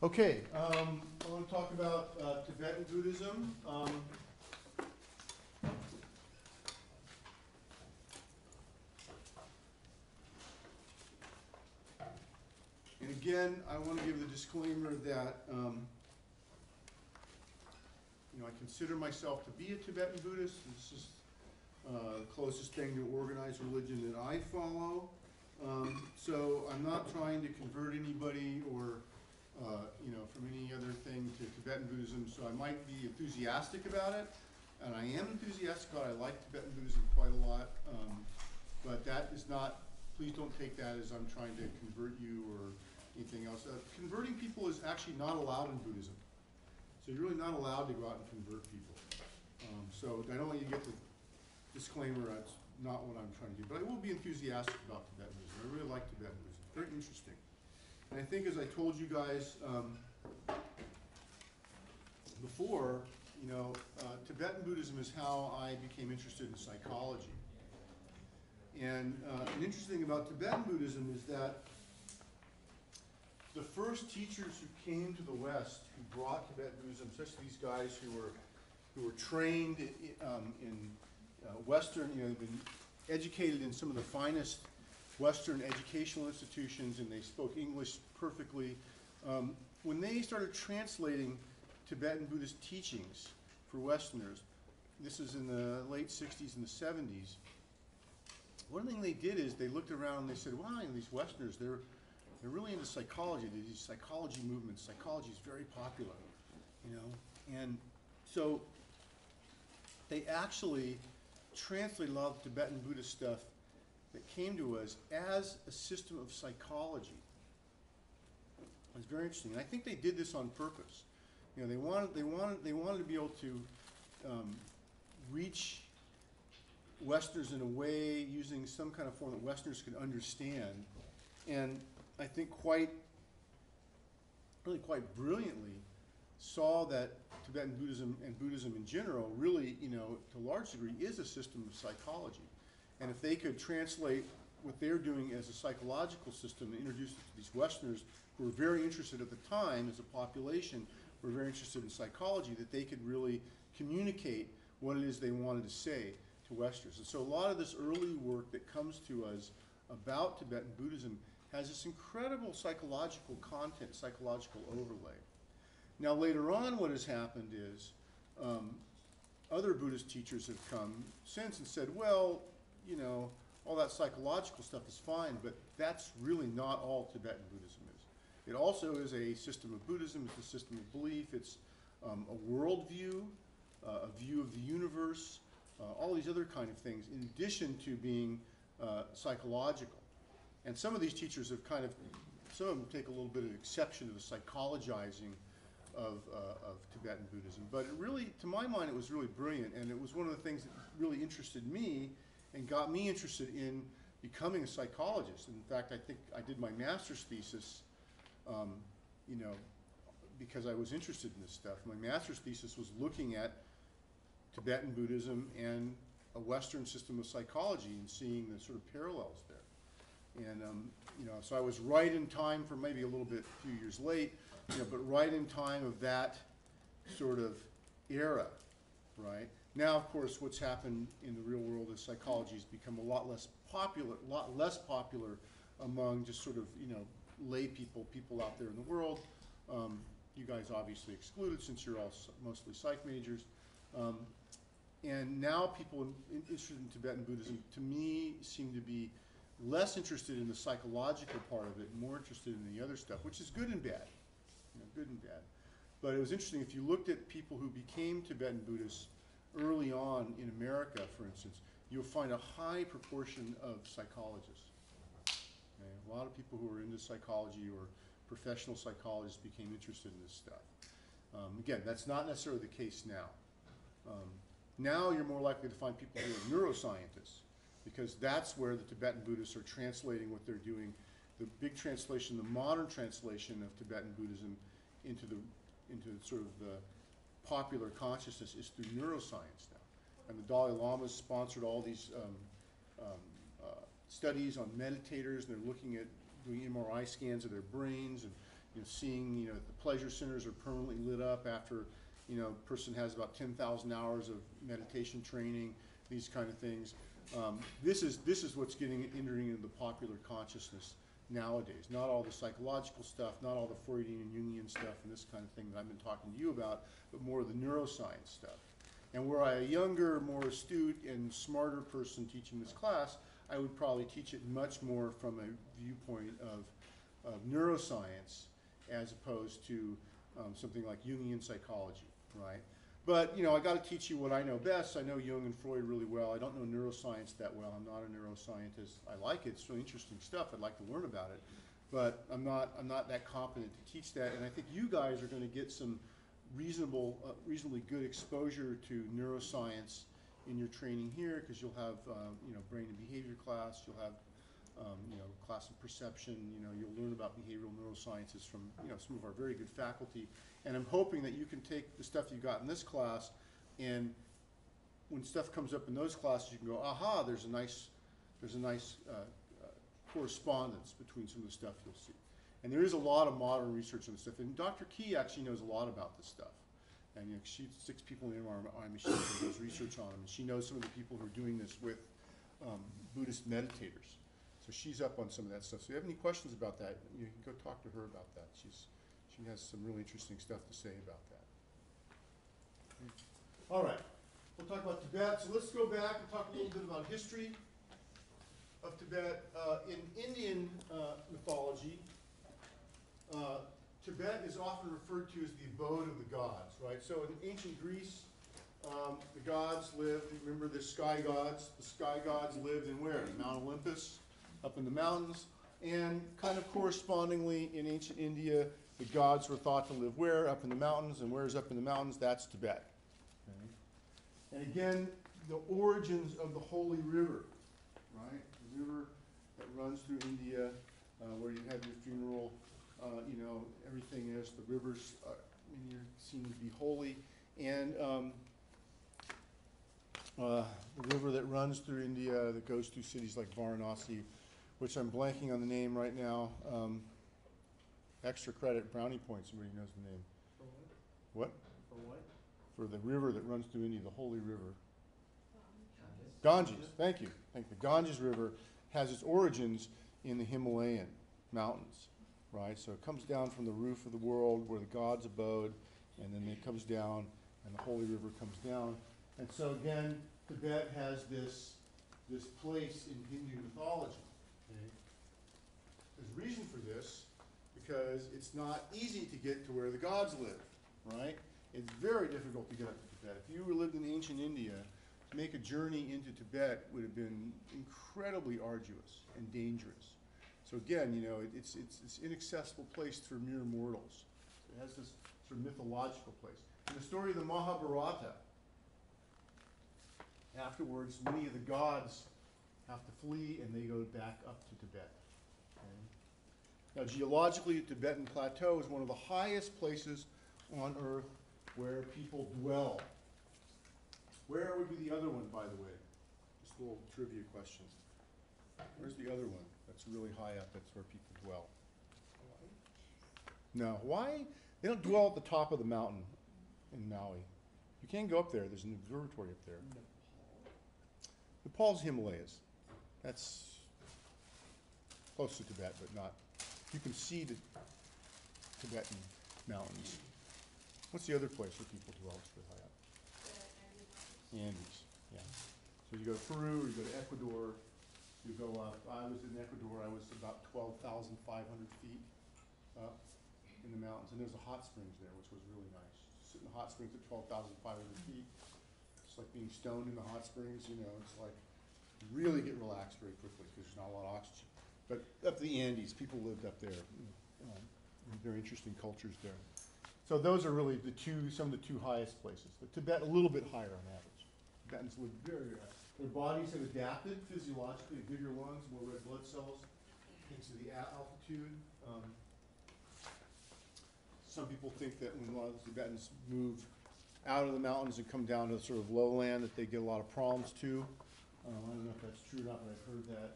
Okay, I want to talk about Tibetan Buddhism. And again, I want to give the disclaimer that I consider myself to be a Tibetan Buddhist. This is the closest thing to organized religion that I follow. So I'm not trying to convert anybody or from any other thing to Tibetan Buddhism, so I might be enthusiastic about it, and I am enthusiastic about it. I like Tibetan Buddhism quite a lot, but that is not, please don't take that as I'm trying to convert you or anything else. Converting people is actually not allowed in Buddhism, so you're really not allowed to go out and convert people. So I don't want you to get the disclaimer, that's not what I'm trying to do, but I will be enthusiastic about Tibetan Buddhism. I really like Tibetan Buddhism, very interesting. And I think, as I told you guys before, Tibetan Buddhism is how I became interested in psychology. And an interesting thing about Tibetan Buddhism is that the first teachers who came to the West, who brought Tibetan Buddhism, especially these guys who were trained in Western, been educated in some of the finest Western educational institutions, and they spoke English perfectly. When they started translating Tibetan Buddhist teachings for Westerners, this is in the late 60s and the 70s, one thing they did is they looked around and they said, wow, these Westerners, they're really into psychology. There's these psychology movements. Psychology is very popular, And so they actually translated a lot of Tibetan Buddhist stuff that came to us as a system of psychology. It was very interesting, and I think they did this on purpose. They wanted to be able to reach Westerners in a way using some kind of form that Westerners could understand, and I think quite brilliantly saw that Tibetan Buddhism and Buddhism in general really, to a large degree, is a system of psychology. And if they could translate what they're doing as a psychological system and introduce it to these Westerners who were very interested at the time as a population, were very interested in psychology, that they could really communicate what it is they wanted to say to Westerners. And so a lot of this early work that comes to us about Tibetan Buddhism has this incredible psychological content, psychological overlay. Now later on what has happened is other Buddhist teachers have come since and said, well, all that psychological stuff is fine, but that's really not all Tibetan Buddhism is. It also is a system of Buddhism, it's a system of belief, it's a worldview, a view of the universe, all these other kind of things, in addition to being psychological. And some of these teachers have some of them take a little bit of exception to the psychologizing of Tibetan Buddhism. But it really, to my mind, it was really brilliant, and it was one of the things that really interested me and got me interested in becoming a psychologist. In fact, I think I did my master's thesis, because I was interested in this stuff. My master's thesis was looking at Tibetan Buddhism and a Western system of psychology and seeing the sort of parallels there. And so I was right in time for maybe a few years late, but right in time of that sort of era, right? Now, of course, what's happened in the real world is psychology has become a lot less popular among just sort of, lay people out there in the world. You guys obviously excluded since you're all mostly psych majors. And now people interested in Tibetan Buddhism, to me, seem to be less interested in the psychological part of it, more interested in the other stuff, which is good and bad, good and bad. But it was interesting, if you looked at people who became Tibetan Buddhists early on in America, for instance, you'll find a high proportion of psychologists. Okay? A lot of people who are into psychology or professional psychologists became interested in this stuff. Again, that's not necessarily the case now. Now you're more likely to find people who are neuroscientists, because that's where the Tibetan Buddhists are translating what they're doing. The big translation, the modern translation of Tibetan Buddhism into sort of the popular consciousness is through neuroscience now. And the Dalai Lama has sponsored all these studies on meditators, and they're looking at doing MRI scans of their brains and seeing, the pleasure centers are permanently lit up after, a person has about 10,000 hours of meditation training, these kind of things. This is what's entering into the popular consciousness nowadays. Not all the psychological stuff, not all the Freudian and Jungian stuff and this kind of thing that I've been talking to you about, but more of the neuroscience stuff. And were I a younger, more astute, and smarter person teaching this class, I would probably teach it much more from a viewpoint of neuroscience as opposed to something like Jungian psychology, right? But, I got to teach you what I know best. I know Jung and Freud really well. I don't know neuroscience that well. I'm not a neuroscientist. I like it. It's really interesting stuff. I'd like to learn about it. But I'm not that competent to teach that. And I think you guys are going to get some reasonably good exposure to neuroscience in your training here, because you'll have, brain and behavior class. You'll have, class of perception. You'll learn about behavioral neurosciences from, some of our very good faculty. And I'm hoping that you can take the stuff you got in this class, and when stuff comes up in those classes, you can go, aha, there's a nice correspondence between some of the stuff you'll see. And there is a lot of modern research on this stuff. And Dr. Key actually knows a lot about this stuff. And she sticks people in MRI machines and does research on them. And she knows some of the people who are doing this with Buddhist meditators. So she's up on some of that stuff. So if you have any questions about that, you can go talk to her about that. She has some really interesting stuff to say about that. All right, we'll talk about Tibet. So let's go back and talk a little bit about history of Tibet. In Indian mythology, Tibet is often referred to as the abode of the gods, right? So in ancient Greece, the gods lived, remember the sky gods? The sky gods lived in where? Mount Olympus, up in the mountains. And kind of correspondingly in ancient India, the gods were thought to live where? Up in the mountains. And where's up in the mountains? That's Tibet. Okay. And again, the origins of the holy river, right? The river that runs through India, where you have your funeral, everything is, the rivers you're seen to be holy. And the river that runs through India, that goes through cities like Varanasi, which I'm blanking on the name right now. Extra credit, brownie points, somebody knows the name. For what? What? For what? For the river that runs through India, the holy river. Ganges, thank you. The Ganges River has its origins in the Himalayan mountains, right? So it comes down from the roof of the world where the gods abode, and then it comes down, and the holy river comes down. And so again, Tibet has this place in Hindu mythology. Okay? There's a reason for this, because it's not easy to get to where the gods live, right? It's very difficult to get up to Tibet. If you lived in ancient India, to make a journey into Tibet would have been incredibly arduous and dangerous. So again, it's an inaccessible place for mere mortals. It has this sort of mythological place. In the story of the Mahabharata, afterwards, many of the gods have to flee, and they go back up to Tibet. Okay? Now, geologically, the Tibetan Plateau is one of the highest places on Earth where people dwell. Where would be the other one, by the way? Just a little trivia question. Where's the other one that's really high up? That's where people dwell. No, Hawaii, they don't dwell at the top of the mountain in Maui. You can't go up there. There's an observatory up there. Nepal's Himalayas. That's close to Tibet, but not. You can see the Tibetan mountains. What's the other place where people dwell that's really high up? The Andes, yeah. So you go to Peru, you go to Ecuador, you go up. I was in Ecuador, I was about 12,500 feet up in the mountains, and there's a hot springs there, which was really nice. Sit in the hot springs at 12,500 feet. It's like being stoned in the hot springs, it's like you really get relaxed very quickly because there's not a lot of oxygen. But up the Andes, people lived up there. Very interesting cultures there. So those are really some of the two highest places. The Tibet, a little bit higher on average. Tibetans live very, very high. Their bodies have adapted physiologically, bigger lungs, more red blood cells, thanks to the altitude. Some people think that when a lot of the Tibetans move out of the mountains and come down to sort of lowland, that they get a lot of problems too. I don't know if that's true or not, but I've heard that.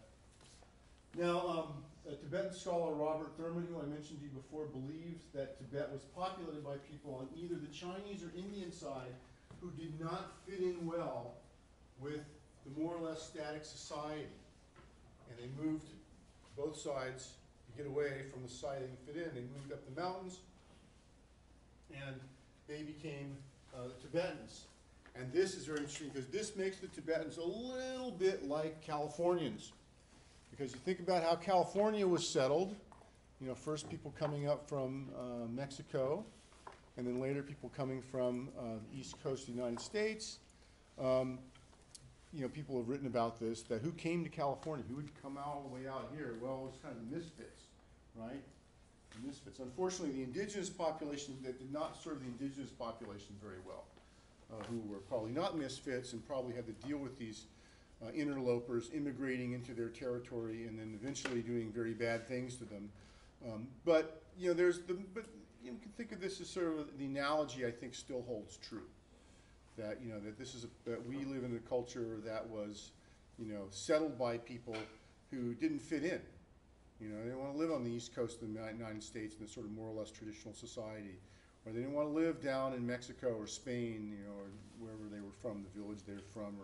Now, Tibetan scholar Robert Thurman, who I mentioned to you before, believes that Tibet was populated by people on either the Chinese or Indian side who did not fit in well with the more or less static society. And they moved both sides to get away from the society they fit in. They moved up the mountains, and they became the Tibetans. And this is very interesting because this makes the Tibetans a little bit like Californians. Because you think about how California was settled, you know, first people coming up from Mexico, and then later people coming from the east coast of the United States. You know, people have written about this, that who came to California? Who would come all the way out here? Well, it was kind of the misfits, right? The misfits. Unfortunately, the indigenous population that did not serve the indigenous population very well, who were probably not misfits and probably had to deal with these interlopers immigrating into their territory and then eventually doing very bad things to them. But you know, but you can think of this as sort of the analogy I think still holds true. That you know that this is that we live in a culture that was, you know, settled by people who didn't fit in. You know, they didn't want to live on the east coast of the United States in a sort of more or less traditional society, or they didn't want to live down in Mexico or Spain, you know, or wherever they were from, the village they were from,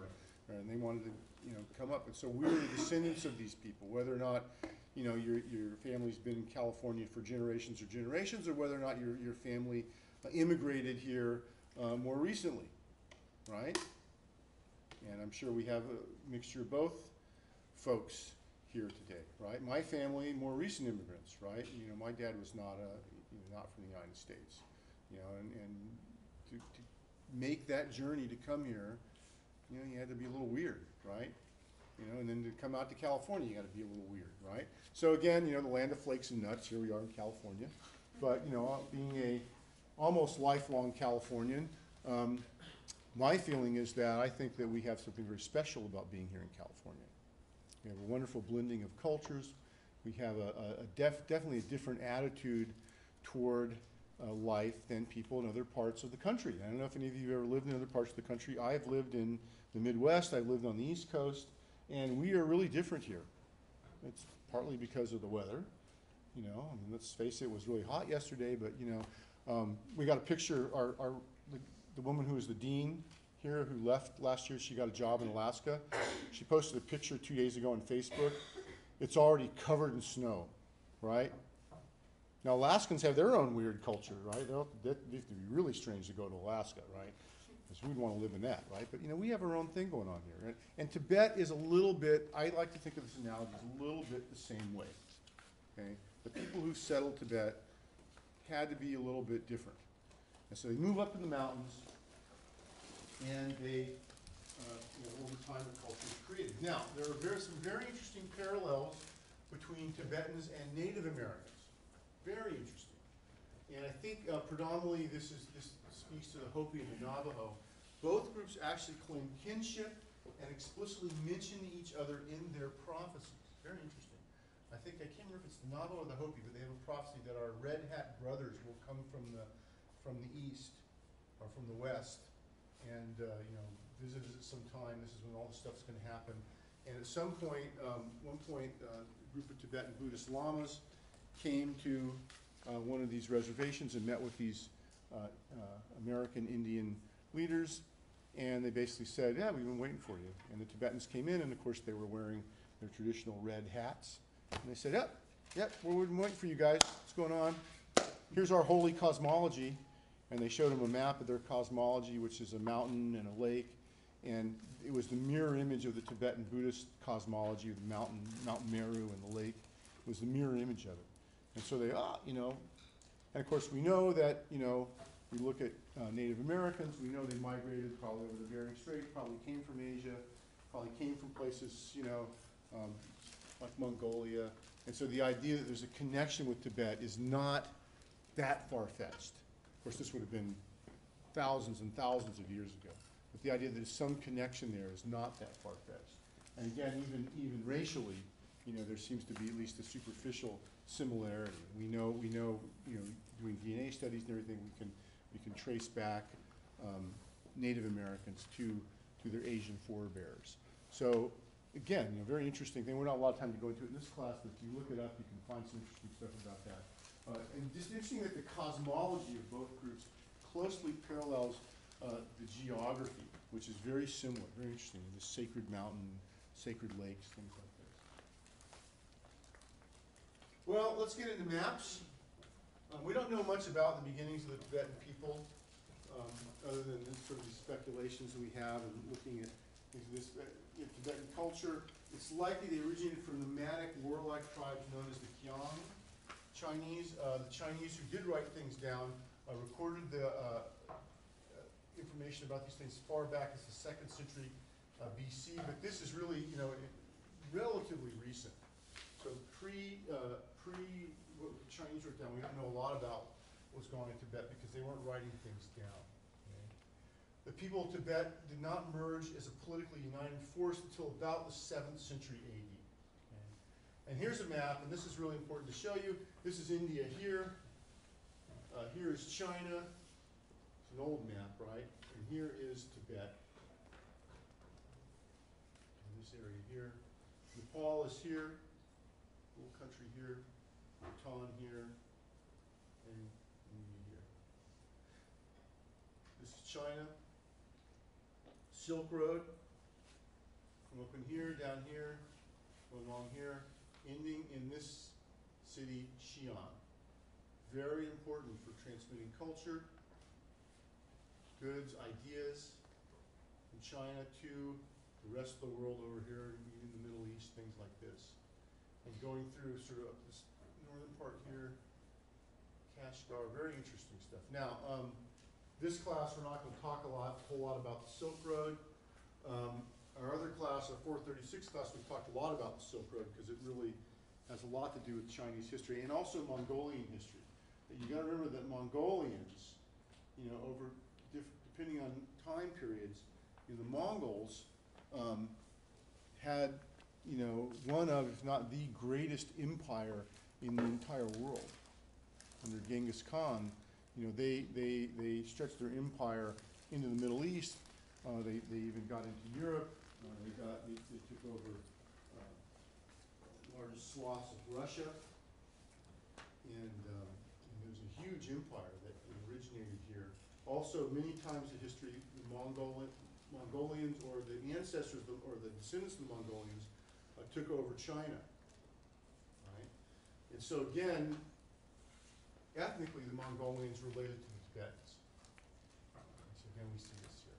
and they wanted to, you know, come up. And so we're the descendants of these people, whether or not, you know, your family's been in California for generations, or whether or not your family immigrated here more recently, right? And I'm sure we have a mixture of both folks here today, right? My family, more recent immigrants, right? You know, my dad was not not from the United States, you know, and to make that journey to come here, you know, you had to be a little weird, right? You know, and then to come out to California, you got to be a little weird, right? So again, you know, the land of flakes and nuts. Here we are in California, but you know, being a almost lifelong Californian, my feeling is that I think that we have something very special about being here in California. We have a wonderful blending of cultures. We have definitely a different attitude toward life than people in other parts of the country. I don't know if any of you have ever lived in other parts of the country. I have lived in the Midwest. I've lived on the East Coast, and we are really different here. It's partly because of the weather. You know, I mean, let's face it, it was really hot yesterday, but you know, we got a picture. The woman who was the dean here, who left last year, she got a job in Alaska. She posted a picture 2 days ago on Facebook. It's already covered in snow, right? Now, Alaskans have their own weird culture, right? They have to be really strange to go to Alaska, right? Because we'd want to live in that, right? But, you know, we have our own thing going on here, right? And Tibet is a little bit, I like to think of this analogy as a little bit the same way, okay? The people who settled Tibet had to be a little bit different. And so they move up in the mountains, and they, you know, over time the culture is created. Now, there are some very interesting parallels between Tibetans and Native Americans. Very interesting. And I think predominantly this speaks to the Hopi and the Navajo. Both groups actually claim kinship and explicitly mention each other in their prophecies. Very interesting. I think, I can't remember if it's the Navajo or the Hopi, but they have a prophecy that our red hat brothers will come from the east or from the west and you know, visit us at some time. This is when all this stuff's going to happen. And at some point, one point, a group of Tibetan Buddhist lamas came to one of these reservations and met with these American Indian leaders, and they basically said, yeah, we've been waiting for you. And the Tibetans came in, and of course they were wearing their traditional red hats. And they said, yep, we're waiting for you guys. What's going on? Here's our holy cosmology. And they showed them a map of their cosmology, which is a mountain and a lake. And it was the mirror image of the Tibetan Buddhist cosmology of the mountain, Mount Meru and the lake. It was the mirror image of it. And so they, you know, and of course we know that, you know, we look at Native Americans, we know they migrated probably over the Bering Strait, probably came from Asia, probably came from places, you know, like Mongolia. And so the idea that there's a connection with Tibet is not that far-fetched. Of course, this would have been thousands and thousands of years ago. But the idea that there's some connection there is not that far-fetched. And again, even racially, you know, there seems to be at least a superficial similarity. We know, you know, doing DNA studies and everything, we can trace back Native Americans to their Asian forebears. So again, very interesting thing. We're not a lot of time to go into it in this class, but if you look it up, you can find some interesting stuff about that. And just interesting that the cosmology of both groups closely parallels the geography, which is very similar, very interesting. The sacred mountain, sacred lakes, things like this. Well, let's get into maps. We don't know much about the beginnings of the Tibetan people, other than this sort of these speculations that we have and looking at this Tibetan culture. It's likely they originated from nomadic, warlike tribes known as the Qiang Chinese. The Chinese who did write things down recorded the information about these things as far back as the 2nd century BC, but this is really, relatively recent. So what the Chinese wrote down, we don't know a lot about what was going on in Tibet because they weren't writing things down. Okay? The people of Tibet did not merge as a politically united force until about the 7th century AD. Okay? And here's a map, and this is really important to show you. This is India here. Here is China. It's an old map, right? And here is Tibet. In this area here. Nepal is here. Little country here. Bhutan here. And India here. This is China. Silk Road. From up in here, down here, along here, ending in this city, Xi'an. Very important for transmitting culture, goods, ideas from China to the rest of the world over here, even the Middle East, things like this. And going through sort of this northern part here, Kashgar, very interesting stuff. Now, this class, we're not going to talk a whole lot about the Silk Road. Our other class, our 436 class, we've talked a lot about the Silk Road because it really has a lot to do with Chinese history and also Mongolian history. You got to remember that Mongolians, depending on time periods, the Mongols had, one of, if not the greatest empire in the entire world. Under Genghis Khan, they stretched their empire into the Middle East. They even got into Europe. They took over largest swaths of Russia, and there's a huge empire that originated here. Also, many times in history, the Mongolians or the ancestors or the descendants of the Mongolians took over China. Right? And so again, ethnically, the Mongolians related to the Tibetans. So again, we see this here.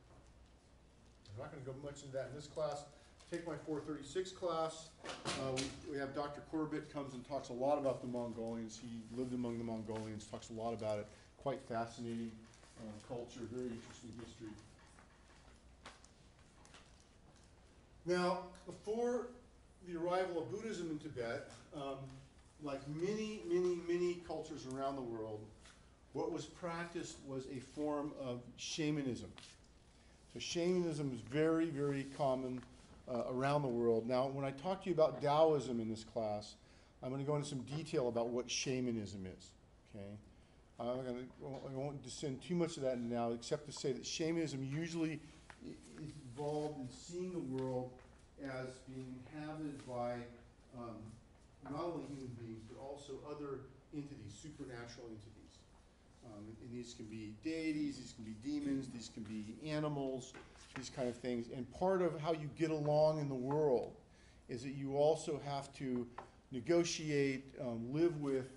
I'm not going to go much into that in this class. Take my 436 class. We have Dr. Corbett comes and talks a lot about the Mongolians. He lived among the Mongolians, talks a lot about it. Quite fascinating culture, very interesting history. Now, before the arrival of Buddhism in Tibet, like many cultures around the world, what was practiced was a form of shamanism. So shamanism is very, very common around the world. Now, when I talk to you about Taoism in this class, I'm going to go into some detail about what shamanism is. Okay, I won't descend too much of that now, except to say that shamanism usually is involved in seeing the world as being inhabited by not only human beings but also other entities, supernatural entities. And these can be deities, these can be demons, these can be animals, these kind of things. And part of how you get along in the world is that you also have to negotiate, live with,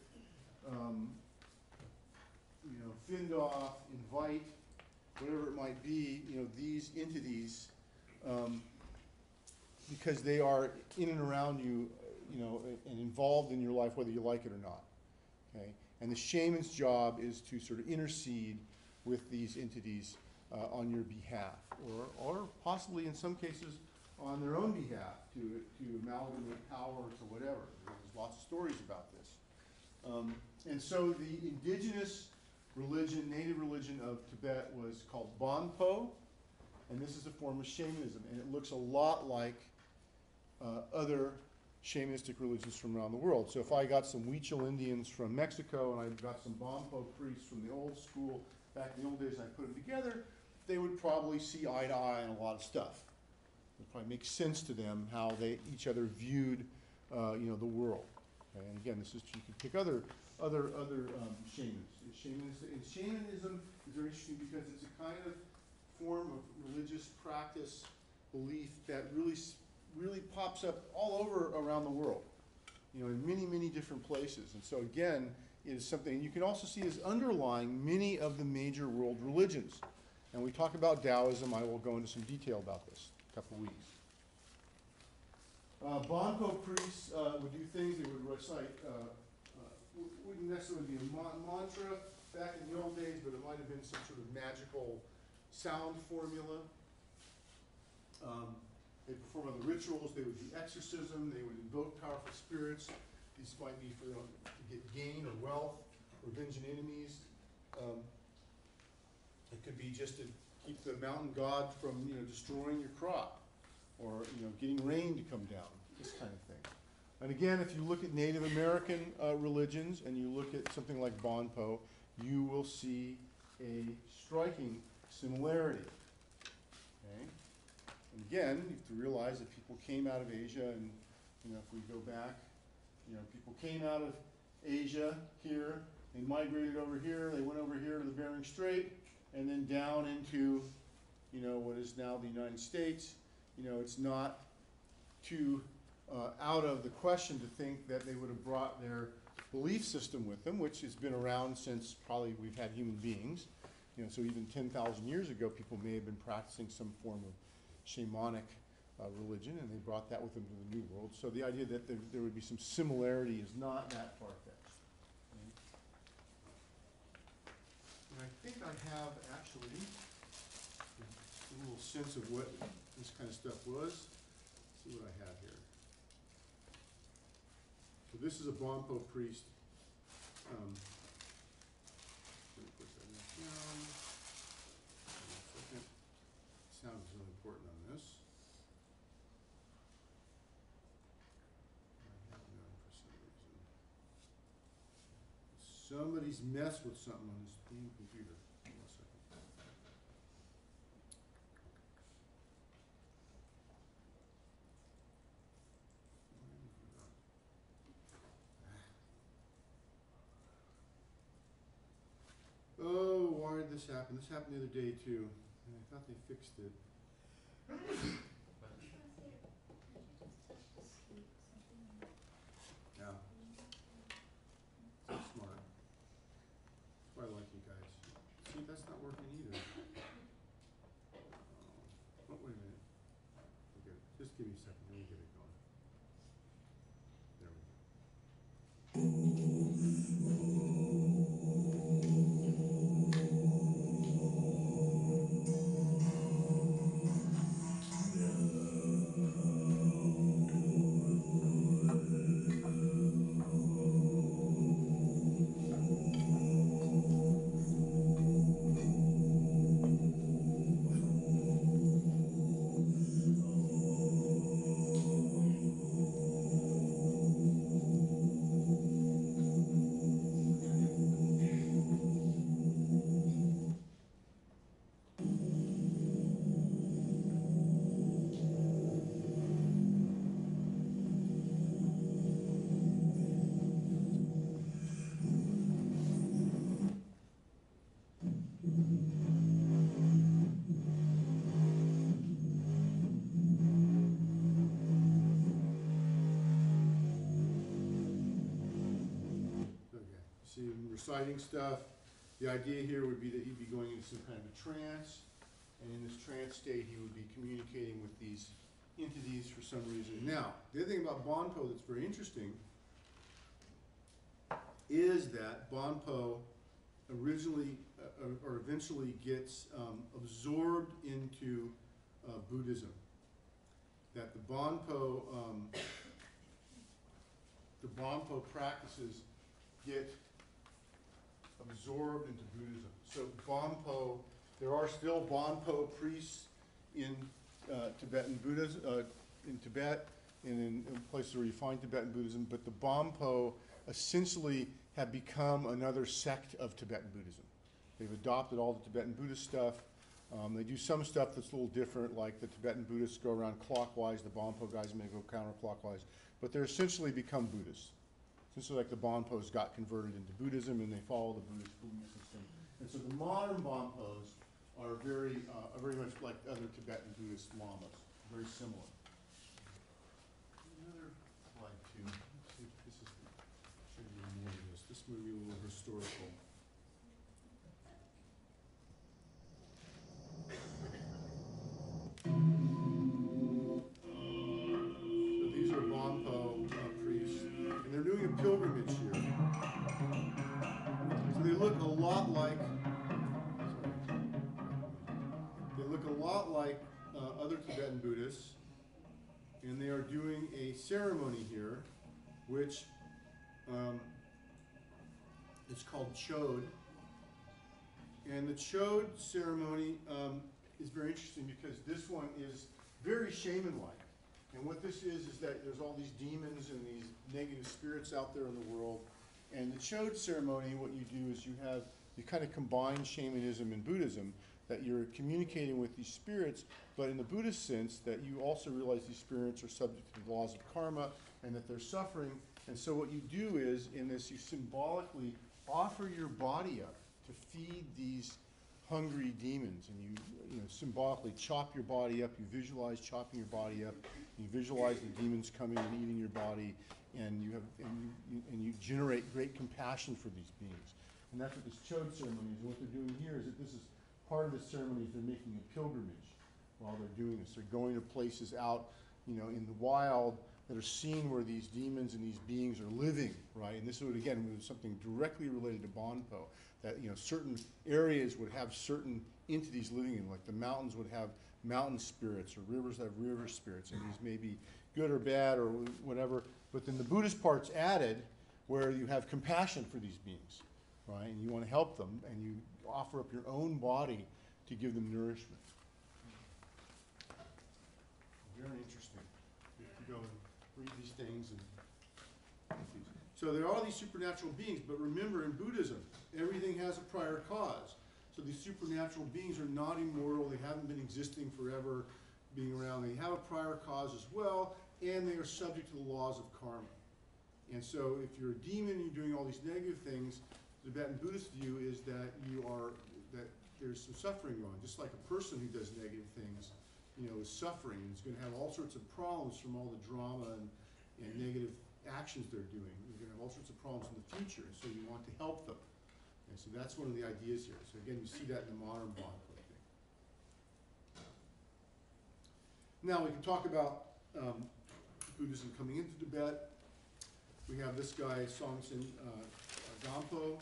fend off, invite, whatever it might be, these entities, because they are in and around you, and involved in your life, whether you like it or not. Okay? And the shaman's job is to sort of intercede with these entities on your behalf, or possibly in some cases on their own behalf to amalgamate power to whatever. There's lots of stories about this. And so the indigenous religion, native religion of Tibet was called Bonpo, and this is a form of shamanism, and it looks a lot like other shamanistic religions from around the world. So if I got some Huichol Indians from Mexico and I got some Bonpo priests from the old school, back in the old days, and I put them together, they would probably see eye to eye on a lot of stuff. It probably makes sense to them how they each other viewed, the world. Okay? And again, this is, you can pick other shamans. Shamanism is very interesting because it's a kind of form of religious practice, belief that really pops up all over around the world, in many, many different places. And so again, it is something you can also see as underlying many of the major world religions. And we talk about Taoism. I will go into some detail about this in a couple weeks. Bonpo priests would do things. They would recite, wouldn't necessarily be a mantra back in the old days, but it might have been some sort of magical sound formula. They perform other rituals. They would do exorcism. They would invoke powerful spirits. These might be for to get gain or wealth, or avenging enemies. It could be just to keep the mountain god from destroying your crop, or getting rain to come down. This kind of thing. And again, if you look at Native American religions and you look at something like Bonpo, you will see a striking similarity. Okay? And again, you have to realize that people came out of Asia, and if we go back, people came out of Asia here, they migrated over here, they went over here to the Bering Strait, and then down into, what is now the United States. It's not too out of the question to think that they would have brought their belief system with them, which has been around since probably we've had human beings. So even 10,000 years ago, people may have been practicing some form of shamanic religion, and they brought that with them to the New World. So the idea that there would be some similarity is not that far-fetched. Okay? And I think I have actually a little sense of what this kind of stuff was. Let's see what I have here. So this is a Bonpo priest. Let me put that down. One second. Sound is really important on this. I have none for some reason. Somebody's messed with something on this damn computer. Hold on a second. Oh, why did this happen? This happened the other day too, and I thought they fixed it. Yeah. So smart. That's why I like you guys. See, that's not working either. Oh, wait a minute. Okay, just give me a second. Let me get it going. There we go. Reciting stuff. The idea here would be that he'd be going into some kind of a trance, and in this trance state he would be communicating with these entities for some reason. Now, the other thing about Bonpo that's very interesting is that Bonpo originally or eventually gets absorbed into Buddhism. That the Bonpo practices get absorbed into Buddhism. So Bonpo, there are still Bonpo priests in Tibetan Buddhism, in Tibet, and in places where you find Tibetan Buddhism, but the Bonpo essentially have become another sect of Tibetan Buddhism. They've adopted all the Tibetan Buddhist stuff. They do some stuff that's a little different, like the Tibetan Buddhists go around clockwise, the Bonpo guys may go counterclockwise, but they're essentially become Buddhists. Essentially like the Bonpos got converted into Buddhism and they follow the Buddhist belief system. And so the modern Bonpos are very much like other Tibetan Buddhist lamas, very similar. Another slide too. Let's see if this is, show you more of this. This may be a little historical. So these are Bonpo priests, and they're doing a pilgrimage here. So they look a lot like other Tibetan Buddhists, and they are doing a ceremony here, which is called Chode. And the Chode ceremony is very interesting because this one is very shaman-like. And what this is that there's all these demons and these negative spirits out there in the world. And the Chode ceremony, what you do is you kind of combine shamanism and Buddhism, that you're communicating with these spirits, but in the Buddhist sense, that you also realize these spirits are subject to the laws of karma and that they're suffering. And so what you do is, in this, you symbolically offer your body up to feed these hungry demons, and you symbolically chop your body up. You visualize chopping your body up. You visualize the demons coming and eating your body, and you generate great compassion for these beings. And that's what this Chode ceremony is. And what they're doing here is that this is part of the ceremony is they're making a pilgrimage while they're doing this. They're going to places out, in the wild that are seen where these demons and these beings are living, right? And this would, again, was something directly related to Bonpo, that, certain areas would have certain entities living in, like the mountains would have mountain spirits, or rivers have river spirits, and these may be good or bad or whatever. But then the Buddhist part's added, where you have compassion for these beings, right? And you want to help them, and you offer up your own body to give them nourishment. Very interesting. You have to go and read these things. So there are these supernatural beings, but remember, in Buddhism, everything has a prior cause. So these supernatural beings are not immortal. They haven't been existing forever, being around. They have a prior cause as well, and they are subject to the laws of karma. And so if you're a demon and you're doing all these negative things, the Tibetan Buddhist view is that that there's some suffering going on. Just like a person who does negative things, is suffering and is going to have all sorts of problems from all the drama and negative actions they're doing. You're going to have all sorts of problems in the future, so you want to help them. And so that's one of the ideas here. So again, you see that in the modern Bonpo thing. Now we can talk about Buddhism coming into Tibet. We have this guy, Songtsen Gampo,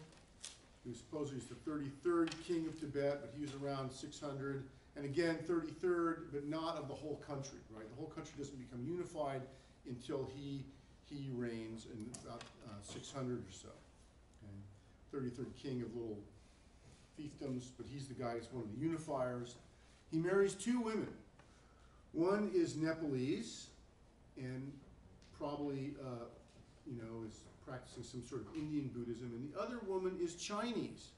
who supposedly is the 33rd king of Tibet, but he was around 600. And again, 33rd, but not of the whole country, right? The whole country doesn't become unified until he reigns in about 600 or so. Okay? 33rd king of little fiefdoms, but he's the guy that's one of the unifiers. He marries two women. One is Nepalese, and probably, is practicing some sort of Indian Buddhism, and the other woman is Chinese.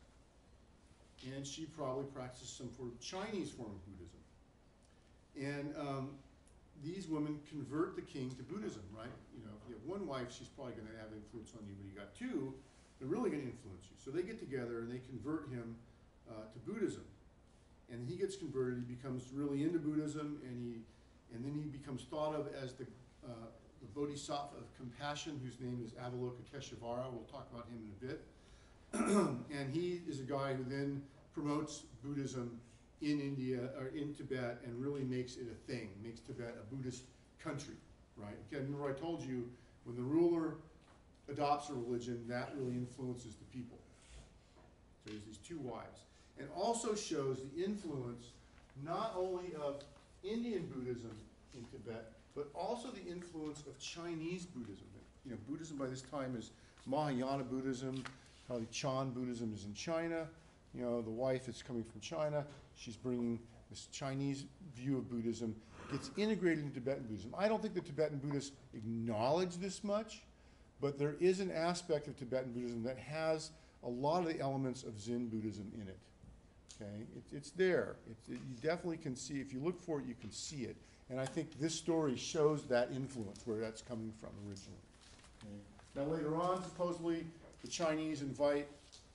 And she probably practices some sort of Chinese form of Buddhism. And these women convert the king to Buddhism, right? If you have one wife, she's probably going to have influence on you, but you got two, they're really going to influence you. So they get together and they convert him to Buddhism. And he gets converted, he becomes really into Buddhism, and then he becomes thought of as the Bodhisattva of compassion, whose name is Avalokiteshvara. We'll talk about him in a bit. And he is a guy who then promotes Buddhism in India, or in Tibet, and really makes it a thing, makes Tibet a Buddhist country, right? Again, remember I told you, when the ruler adopts a religion, that really influences the people. So there's these two wives. And also shows the influence not only of Indian Buddhism in Tibet, but also the influence of Chinese Buddhism. Buddhism by this time is Mahayana Buddhism. Probably Chan Buddhism is in China. The wife is coming from China. She's bringing this Chinese view of Buddhism, gets integrated into Tibetan Buddhism. I don't think the Tibetan Buddhists acknowledge this much, but there is an aspect of Tibetan Buddhism that has a lot of the elements of Zen Buddhism in it. Okay, it's there. You definitely can see, if you look for it, you can see it. And I think this story shows that influence, where that's coming from originally. Okay. Now later on, supposedly, the Chinese invite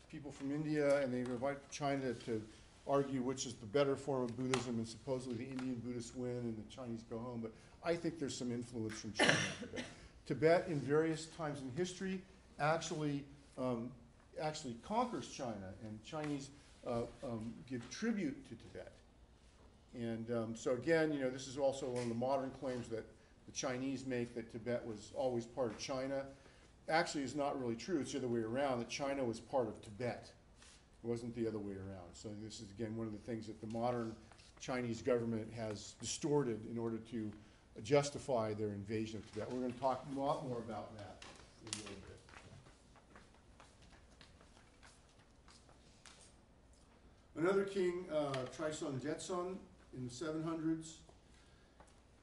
people from India, and they invite China to argue which is the better form of Buddhism, and supposedly the Indian Buddhists win and the Chinese go home. But I think there's some influence from China in Tibet. Tibet, in various times in history, actually conquers China, and Chinese give tribute to Tibet. And so again, this is also one of the modern claims that the Chinese make, that Tibet was always part of China. Actually, it's not really true. It's the other way around, that China was part of Tibet. It wasn't the other way around. So this is, again, one of the things that the modern Chinese government has distorted in order to justify their invasion of Tibet. We're going to talk a lot more about that in a little bit. Another king, Trisong Detsen, in the 700s,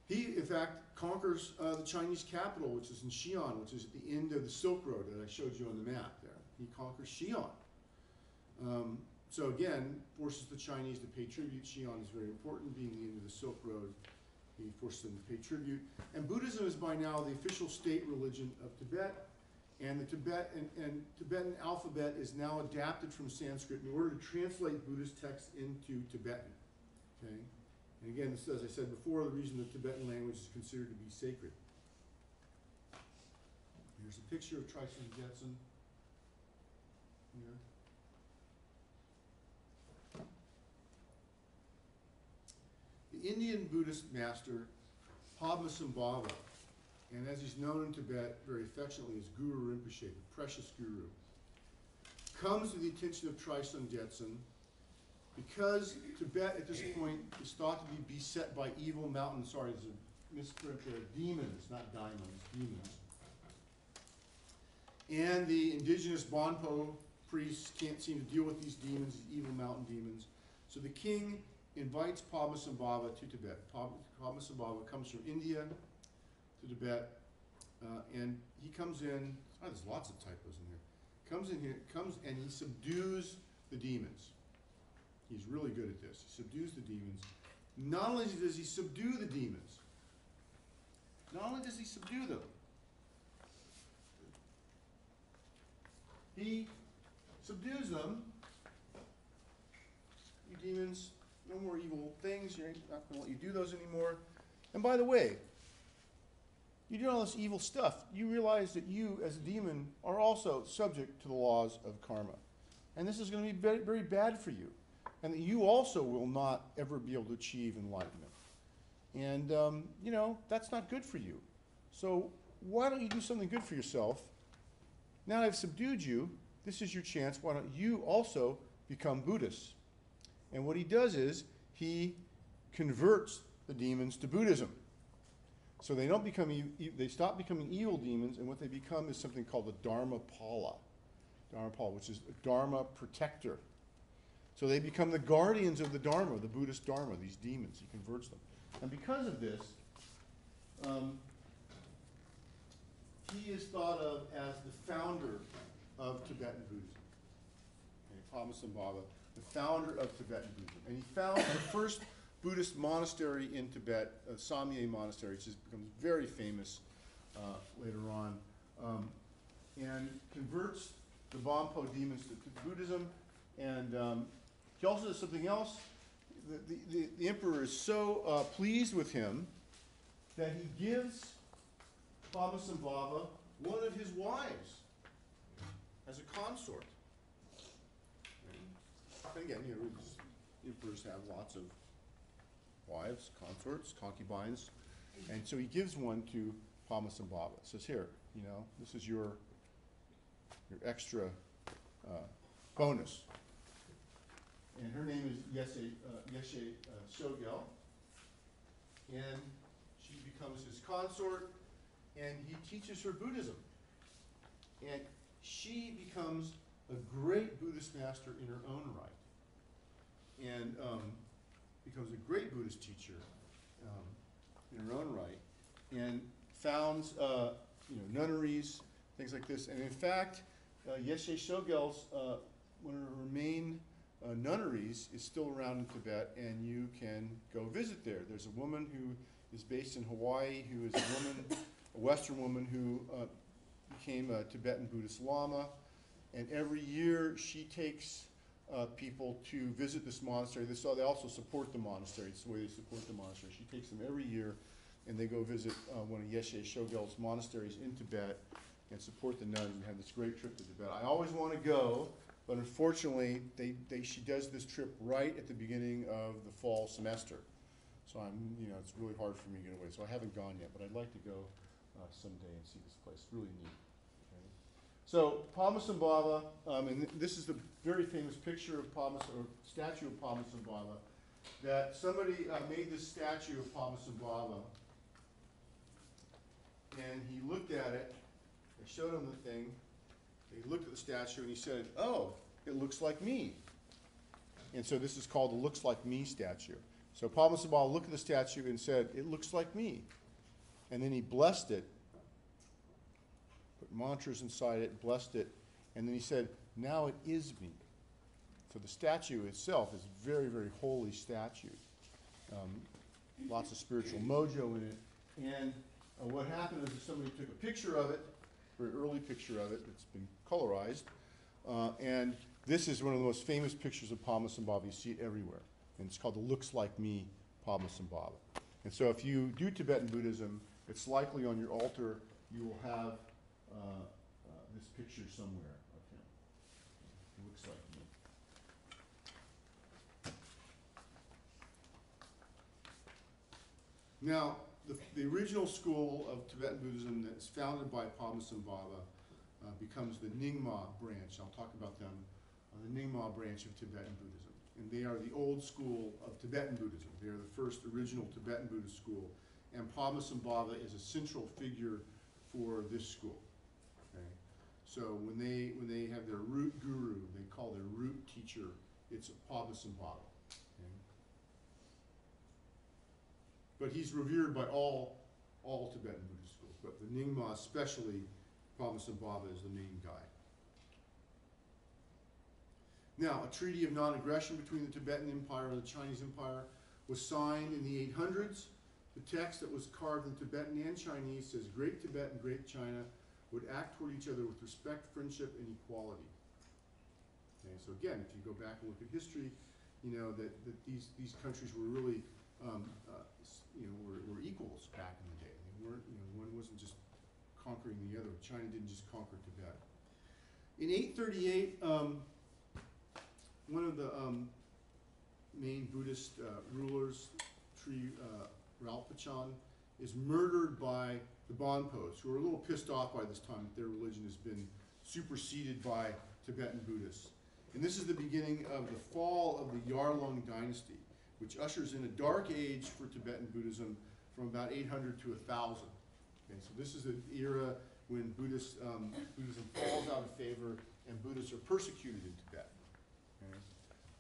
he, in fact, conquers the Chinese capital, which is in Xi'an, which is at the end of the Silk Road that I showed you on the map there. He conquers Xi'an. So again, forces the Chinese to pay tribute. Xi'an is very important, being the end of the Silk Road. He forces them to pay tribute. And Buddhism is by now the official state religion of Tibet. And the Tibetan alphabet is now adapted from Sanskrit in order to translate Buddhist texts into Tibetan. Okay? And again, this, as I said before, the reason the Tibetan language is considered to be sacred. Here's a picture of Trisong Detsen here. The Indian Buddhist master, Padmasambhava, and as he's known in Tibet very affectionately as Guru Rinpoche, the precious guru, comes to the attention of Trisong Detsen because Tibet at this point is thought to be beset by evil mountains. Sorry, there's a misprint there. Demons, not diamonds, demons. And the indigenous Bonpo priests can't seem to deal with these demons, these evil mountain demons. So the king invites Padmasambhava to Tibet. Padmasambhava comes from India to Tibet, and he comes in. Oh, there's lots of typos in here. Comes and he subdues the demons. He's really good at this. He subdues the demons. Not only does he subdue the demons, not only does he subdue them, he subdues them. You demons, no more evil things. You're not going to let you do those anymore. And by the way, you do all this evil stuff. You realize that you, as a demon, are also subject to the laws of karma. And this is going to be very, very bad for you. And that you also will not ever be able to achieve enlightenment. And, that's not good for you. So why don't you do something good for yourself? Now I've subdued you. This is your chance. Why don't you also become Buddhist? And what he does is he converts the demons to Buddhism. So they don't become they stop becoming evil demons, and what they become is something called the Dharmapala, which is a Dharma protector. So they become the guardians of the Dharma, the Buddhist Dharma, these demons. He converts them. And because of this, he is thought of as the founder of Tibetan Buddhism. Okay, Padmasambhava, the founder of Tibetan Buddhism. And he founded the first Buddhist monastery in Tibet, Samye Monastery, which becomes very famous later on, and converts the Bonpo demons to Buddhism. And he also does something else. The emperor is so pleased with him that he gives Padmasambhava one of his wives as a consort. And again, emperors have lots of wives, consorts, concubines, and so he gives one to Padmasambhava. Says, here, this is your extra bonus. And her name is Yeshe Shogel, and she becomes his consort, and he teaches her Buddhism. And she becomes a great Buddhist master in her own right, and becomes a great Buddhist teacher in her own right, and founds nunneries, things like this. And in fact, Yeshe Shogel's one of her main nunneries is still around in Tibet, and you can go visit there. There's a woman who is based in Hawaii, who is a Western woman who became a Tibetan Buddhist Lama, and every year she takes people to visit this monastery. They also support the monastery. It's the way they support the monastery. She takes them every year, and they go visit one of Yeshe Shogel's monasteries in Tibet and support the nuns and have this great trip to Tibet. I always want to go, but unfortunately, she does this trip right at the beginning of the fall semester. So it's really hard for me to get away. So I haven't gone yet, but I'd like to go someday and see this place. It's really neat. Okay. So Padmasambhava, and this is the very famous picture of statue of Padmasambhava, that somebody made this statue of Padmasambhava, and he looked at it. I showed him the thing. He looked at the statue and he said, "Oh, it looks like me." And so this is called the "looks like me" statue. So Padmasambhava looked at the statue and said, "It looks like me." And then he blessed it, put mantras inside it, blessed it, and then he said, "Now it is me." So the statue itself is a very, very holy statue. Lots of spiritual mojo in it. And what happened is somebody took a picture of it, a very early picture of it. It's been colorized. And this is one of the most famous pictures of Padmasambhava. You see it everywhere. And it's called the "Looks Like Me" Padmasambhava. And so if you do Tibetan Buddhism, it's likely on your altar you will have this picture somewhere of him. It looks like me. Now, the original school of Tibetan Buddhism that is founded by Padmasambhava becomes the Nyingma branch. I'll talk about them, the Nyingma branch of Tibetan Buddhism. And they are the old school of Tibetan Buddhism. They are the first original Tibetan Buddhist school. And Padmasambhava is a central figure for this school. Okay? So when they have their root guru, they call their root teacher, it's Padmasambhava. Okay? But he's revered by all Tibetan Buddhist schools. But the Nyingma especially, Padmasambhava is the main guy. Now, a treaty of non-aggression between the Tibetan Empire and the Chinese Empire was signed in the 800s. The text that was carved in Tibetan and Chinese says, "Great Tibet and Great China would act toward each other with respect, friendship, and equality." Okay, so again, if you go back and look at history, you know that these countries were really, were equals back in the day. They weren't, one wasn't just conquering the other. China didn't just conquer Tibet. In 838. One of the main Buddhist rulers, Rinpoche, is murdered by the Bonpos, who are a little pissed off by this time that their religion has been superseded by Tibetan Buddhists. And this is the beginning of the fall of the Yarlung dynasty, which ushers in a dark age for Tibetan Buddhism from about 800 to 1000. Okay, so this is the era when Buddhism falls out of favor and Buddhists are persecuted in Tibet. Okay.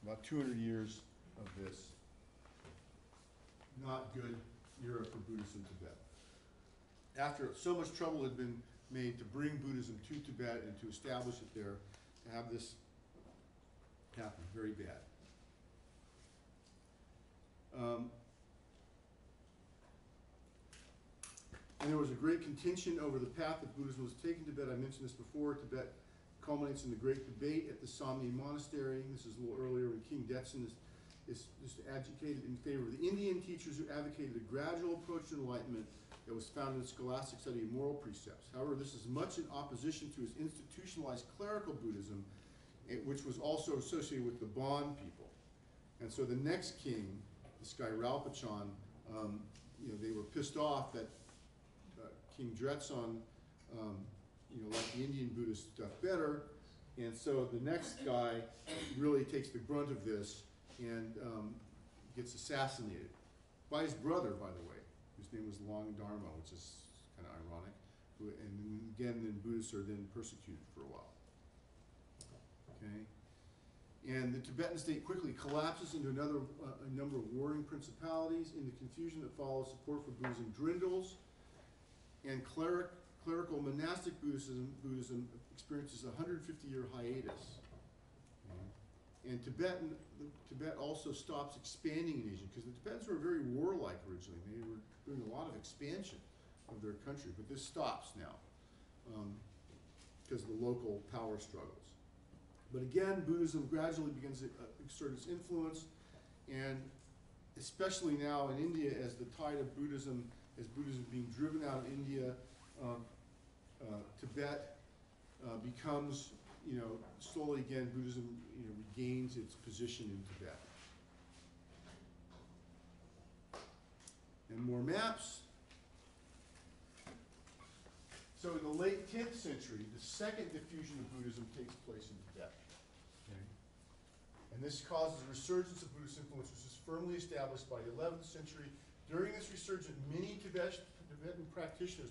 About 200 years of this not good era for Buddhism in Tibet. After so much trouble had been made to bring Buddhism to Tibet and to establish it there, to have this happen, very bad. And there was a great contention over the path that Buddhism was taking to Tibet. I mentioned this before. Tibet culminates in the great debate at the Shaymin Monastery. This is a little earlier when King Detsen is agitated in favor of the Indian teachers who advocated a gradual approach to enlightenment that was founded in scholastic study of moral precepts. However, this is much in opposition to his institutionalized clerical Buddhism, which was also associated with the Bon people. And so the next king, this guy Rinpoche, they were pissed off that King Detsen, liked the Indian Buddhist stuff better, and so the next guy really takes the brunt of this and gets assassinated by his brother, by the way, whose name was Long Dharma, which is kind of ironic. And again, then Buddhists are then persecuted for a while. Okay, and the Tibetan state quickly collapses into a number of warring principalities. In the confusion that follows, support for Buddhism dwindles, and clerical monastic Buddhism experiences a 150-year hiatus. Okay. And Tibet also stops expanding in Asia, because the Tibetans were very warlike originally. They were doing a lot of expansion of their country, but this stops now because of the local power struggles. But again, Buddhism gradually begins to exert its influence, and especially now in India, as the tide of Buddhism, as Buddhism being driven out of India, Tibet becomes, slowly again, Buddhism, regains its position in Tibet. And more maps. So in the late 10th century, the second diffusion of Buddhism takes place in Tibet. Okay? And this causes a resurgence of Buddhist influence, which is firmly established by the 11th century. During this resurgence, many Tibetan practitioners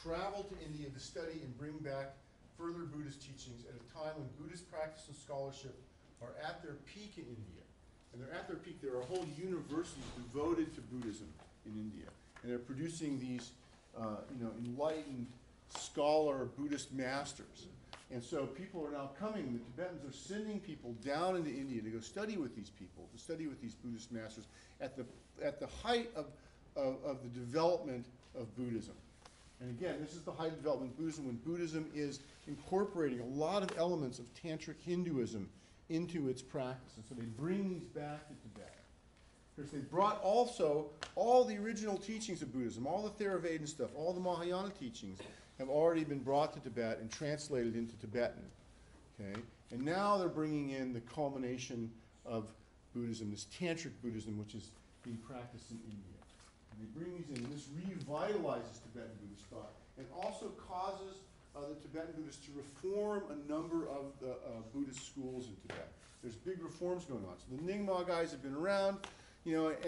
travel to India to study and bring back further Buddhist teachings at a time when Buddhist practice and scholarship are at their peak in India. And they're at their peak. There are whole universities devoted to Buddhism in India. And they're producing these, enlightened scholar Buddhist masters. And so people are now coming, the Tibetans are sending people down into India to go study with these people, to study with these Buddhist masters at the height of the development of Buddhism. And again, this is the height of development of Buddhism, when Buddhism is incorporating a lot of elements of Tantric Hinduism into its practice. And so they bring these back to Tibet. Because they brought also all the original teachings of Buddhism, all the Theravada stuff, all the Mahayana teachings have already been brought to Tibet and translated into Tibetan. Okay? And now they're bringing in the culmination of Buddhism, this Tantric Buddhism, which is being practiced in India. And they bring these in, and this revitalizes Tibetan Buddhist thought, and also causes the Tibetan Buddhists to reform a number of the Buddhist schools in Tibet. There's big reforms going on. So the Nyingma guys have been around,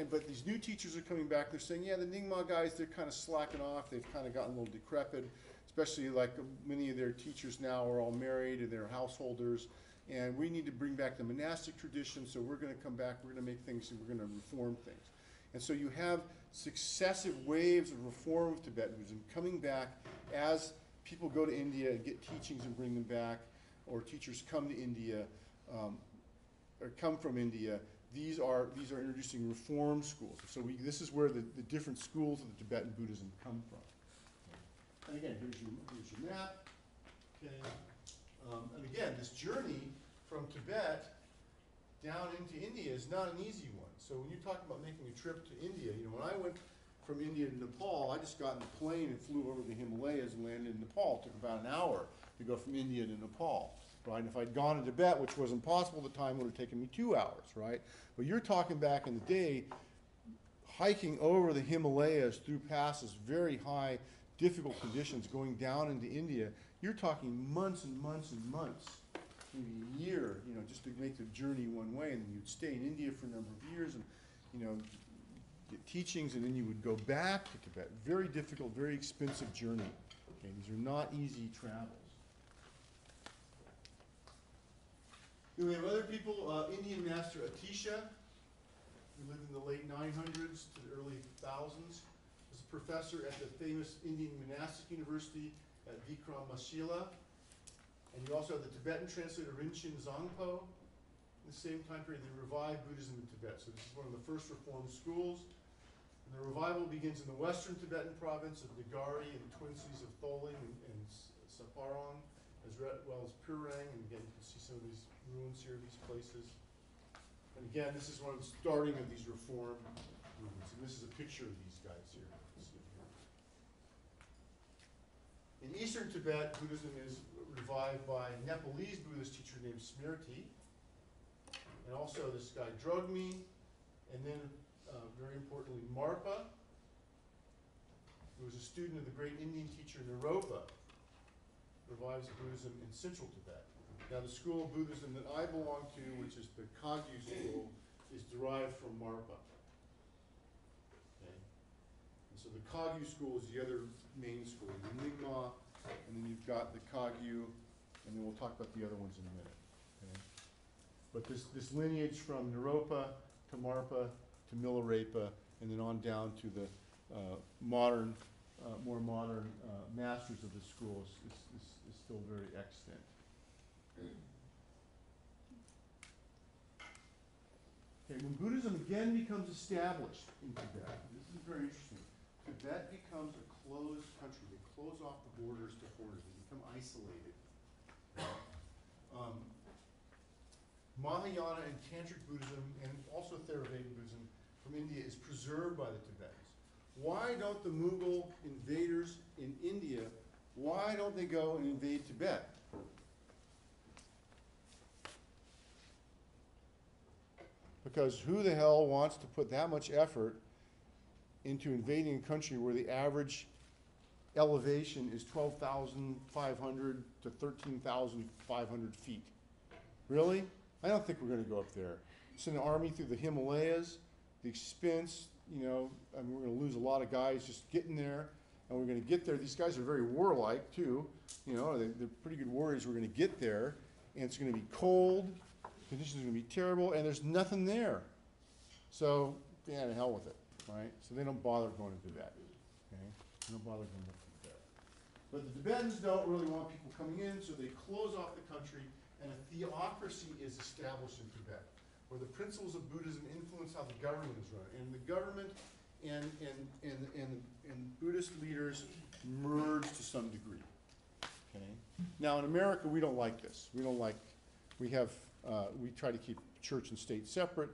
but these new teachers are coming back. They're saying, yeah, the Nyingma guys, they're kind of slacking off. They've kind of gotten a little decrepit, especially like many of their teachers now are all married and they're householders. And we need to bring back the monastic tradition, so we're going to come back, we're going to make things, and we're going to reform things. And so you have successive waves of reform of Tibetan Buddhism coming back as people go to India and get teachings and bring them back, or teachers come to India, or come from India. These are introducing reform schools. So this is where the different schools of the Tibetan Buddhism come from. And again, here's your map. Okay. And again, this journey from Tibet down into India is not an easy one. So when you're talking about making a trip to India, when I went from India to Nepal, I just got in a plane and flew over the Himalayas and landed in Nepal. It took about an hour to go from India to Nepal. Right? And if I'd gone to Tibet, which was impossible at the time, it would have taken me 2 hours, right? But you're talking back in the day, hiking over the Himalayas through passes, very high, difficult conditions, going down into India. You're talking months and months and months, maybe a year, just to make the journey one way. And then you'd stay in India for a number of years and, get teachings, and then you would go back to Tibet. Very difficult, very expensive journey. Okay? These are not easy travels. We have other people, Indian master Atisha, who lived in the late 900s to the early 1000s, was a professor at the famous Indian monastic university at Vikramashila. And you also have the Tibetan translator Rinchen Zangpo. In the same time period, they revived Buddhism in Tibet. So this is one of the first reformed schools. And the revival begins in the western Tibetan province of Nagari and the twin cities of Tholing and Saparong, as well as Purang. And again, you can see some of these ruins here, these places. And again, this is one of the starting of these reform movements. And this is a picture of these guys here. In eastern Tibet, Buddhism is revived by a Nepalese Buddhist teacher named Smriti, and also this guy Drugmi, and then very importantly Marpa, who was a student of the great Indian teacher Naropa, revives Buddhism in central Tibet. Now the school of Buddhism that I belong to, which is the Kagyu school, is derived from Marpa. Okay? And so the Kagyu school is the other main school, the Nyingma, and then you've got the Kagyu, and then we'll talk about the other ones in a minute. Okay? But this lineage from Naropa to Marpa to Milarepa, and then on down to the more modern masters of the school is still very extant. Okay, when Buddhism again becomes established in Tibet, this is very interesting. Tibet becomes a closed country. They close off the borders to foreigners. They become isolated. Mahayana and Tantric Buddhism, and also Theravada Buddhism from India, is preserved by the Tibetans. Why don't the Mughal invaders in India, why don't they go and invade Tibet? Because who the hell wants to put that much effort into invading a country where the average elevation is 12,500 to 13,500 feet? Really? I don't think we're going to go up there. Send an army through the Himalayas, the expense, you know, I mean, we're going to lose a lot of guys just getting there, and we're going to get there. These guys are very warlike, too. You know, they're pretty good warriors. We're going to get there, and it's going to be cold, conditions are going to be terrible, and there's nothing there. So, yeah, to hell with it, right? So they don't bother going to Tibet, okay? They don't bother going to Tibet. But the Tibetans don't really want people coming in, so they close off the country, and a theocracy is established in Tibet, where the principles of Buddhism influence how the government is run. And the government and Buddhist leaders merge to some degree. Okay? Now in America, we don't like this. We try to keep church and state separate,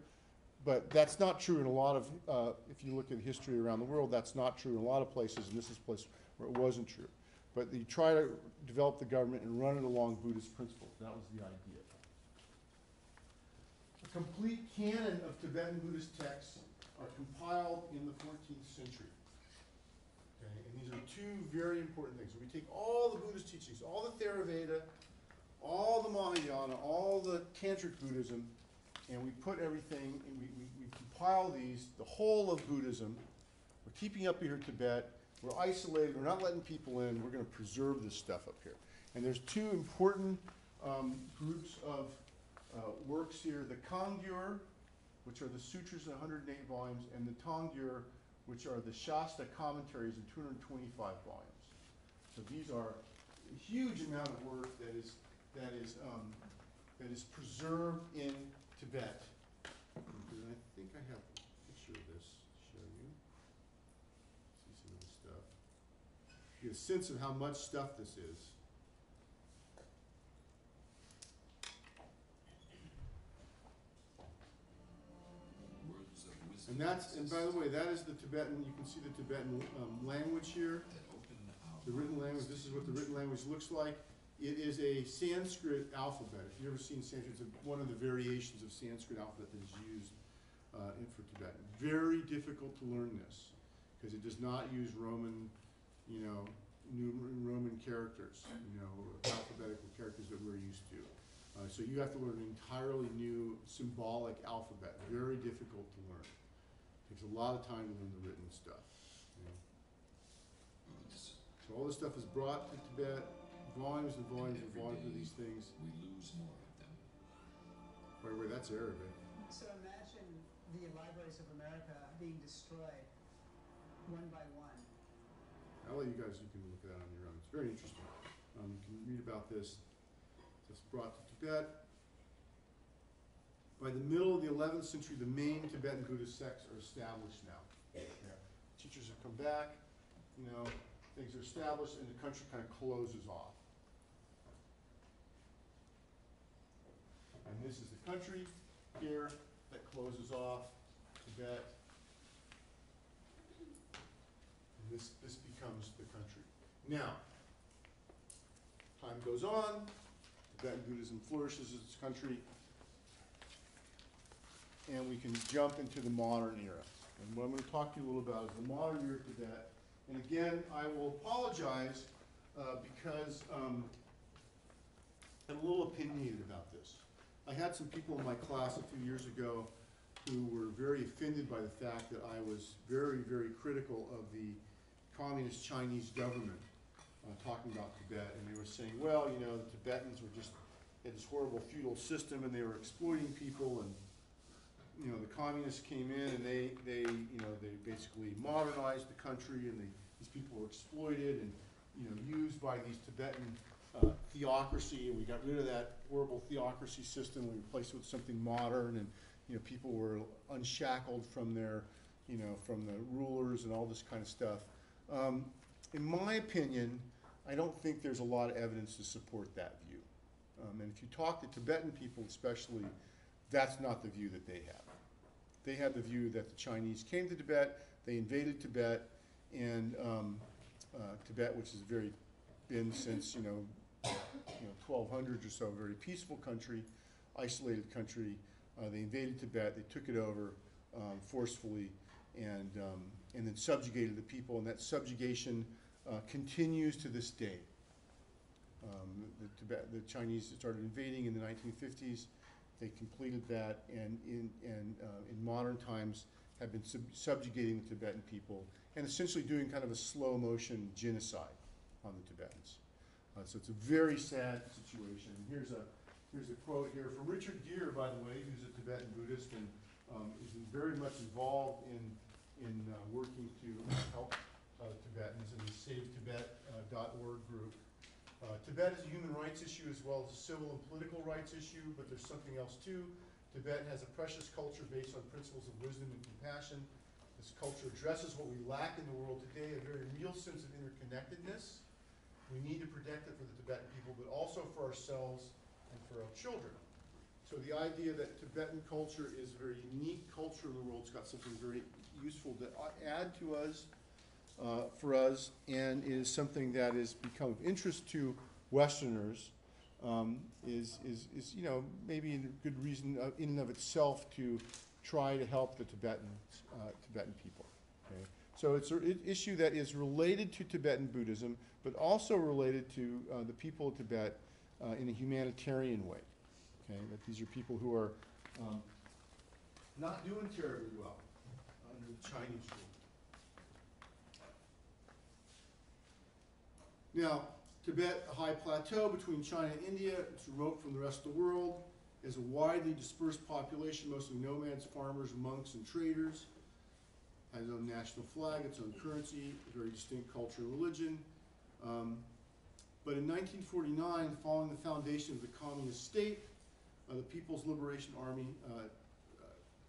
but that's not true in a lot of, if you look at history around the world, that's not true in a lot of places, and this is a place where it wasn't true. But you try to develop the government and run it along Buddhist principles. That was the idea. A complete canon of Tibetan Buddhist texts are compiled in the 14th century. Okay? And these are two very important things. So we take all the Buddhist teachings, all the Theravada, all the Mahayana, all the Tantric Buddhism, and we put everything, and we compile these, the whole of Buddhism. We're keeping up here in Tibet. We're isolated. We're not letting people in. We're going to preserve this stuff up here. And there's two important groups of works here. The Kangyur, which are the sutras in 108 volumes, and the Tongyur, which are the Shasta commentaries in 225 volumes. So these are a huge amount of work that is preserved in Tibet. And I think I have a picture of this to show you. See some of the stuff. You get a sense of how much stuff this is. And by the way, that is the Tibetan, you can see the Tibetan language here. The written language, this is what the written language looks like. It is a Sanskrit alphabet. If you've ever seen Sanskrit, it's one of the variations of Sanskrit alphabet that is used for Tibetan. Very difficult to learn this, because it does not use Roman, Roman characters, alphabetical characters that we're used to. So you have to learn an entirely new symbolic alphabet. Very difficult to learn. Takes a lot of time to learn the written stuff. So all this stuff is brought to Tibet, volumes and volumes and volumes of these things. We lose more of them. By the way, that's Arabic. So imagine the libraries of America being destroyed one by one. I'll let you guys, you can look at that on your own. It's very interesting. You can read about this. It's brought to Tibet. By the middle of the 11th century, the main Tibetan Buddhist sects are established now. Yeah. Teachers have come back, things are established, and the country kind of closes off. And this is the country here that closes off Tibet. And this becomes the country. Now, time goes on, Tibetan Buddhism flourishes as its country, and we can jump into the modern era. And what I'm going to talk to you a little about is the modern era of Tibet. And again, I will apologize because I'm a little opinionated about this. I had some people in my class a few years ago who were very offended by the fact that I was very, very critical of the communist Chinese government talking about Tibet. And they were saying, well, the Tibetans were just had this horrible feudal system and they were exploiting people, and the communists came in and they basically modernized the country, and these people were exploited and used by these Tibetan theocracy, and we got rid of that horrible theocracy system. We replaced it with something modern, and people were unshackled from their, from the rulers and all this kind of stuff. In my opinion, I don't think there's a lot of evidence to support that view. And if you talk to Tibetan people especially, that's not the view that they have. They have the view that the Chinese came to Tibet, they invaded Tibet, and Tibet, which has been since 1200s or so, a very peaceful country, isolated country. They invaded Tibet, they took it over forcefully, and then subjugated the people, and that subjugation continues to this day. The Chinese started invading in the 1950s. They completed that, and in modern times have been subjugating the Tibetan people and essentially doing kind of a slow motion genocide on the Tibetans. So it's a very sad situation. Here's a quote here from Richard Gere, by the way, who's a Tibetan Buddhist and is very much involved in working to help Tibetans in the SaveTibet.org group. Tibet is a human rights issue as well as a civil and political rights issue, but there's something else too. Tibet has a precious culture based on principles of wisdom and compassion. This culture addresses what we lack in the world today, a very real sense of interconnectedness. We need to protect it for the Tibetan people, but also for ourselves and for our children. So the idea that Tibetan culture is a very unique culture in the world, it's got something very useful to add to us, for us, and is something that has become of interest to Westerners, is maybe a good reason in and of itself to try to help the Tibetan people. Okay? So it's an issue that is related to Tibetan Buddhism, but also related to the people of Tibet in a humanitarian way. Okay? That these are people who are not doing terribly well under the Chinese rule. Now, Tibet, a high plateau between China and India, it's remote from the rest of the world, is a widely dispersed population, mostly nomads, farmers, monks, and traders, has its own national flag, its own currency, a very distinct culture and religion. But in 1949, following the foundation of the communist state, the People's Liberation Army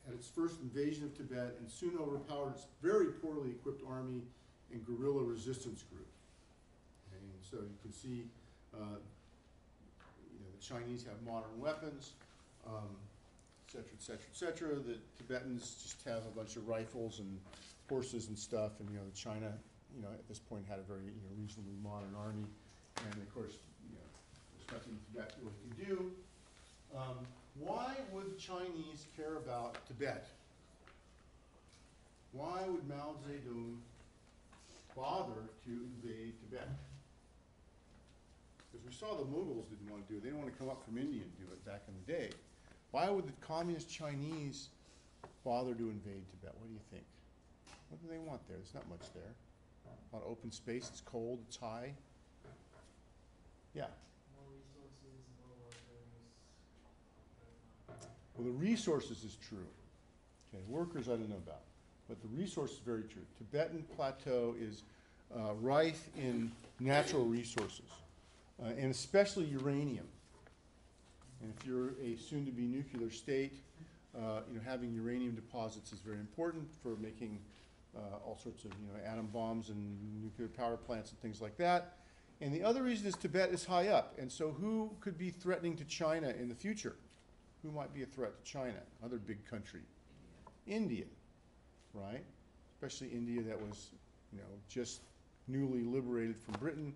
had its first invasion of Tibet and soon overpowered its very poorly equipped army and guerrilla resistance group. Okay, and so you can see, the Chinese have modern weapons, et cetera, et cetera, et cetera. The Tibetans just have a bunch of rifles and horses and stuff, and China, at this point had a very reasonably modern army, and of course, there's nothing Tibet really could do. Why would the Chinese care about Tibet? Why would Mao Zedong bother to invade Tibet? Because we saw the Mongols didn't want to do it. They didn't want to come up from India and do it back in the day. Why would the communist Chinese bother to invade Tibet? What do you think? What do they want there? There's not much there. A lot of open space. It's cold. It's high. Yeah. More resources, more workers. Well, the resources is true. Okay, workers I don't know about, but the resource is very true. Tibetan Plateau is rife in natural resources, and especially uranium. And if you're a soon-to-be nuclear state, having uranium deposits is very important for making all sorts of atom bombs and nuclear power plants and things like that. And the other reason is Tibet is high up, and so who could be threatening to China in the future? Who might be a threat to China? Another big country. India, right? Especially India that was, just newly liberated from Britain.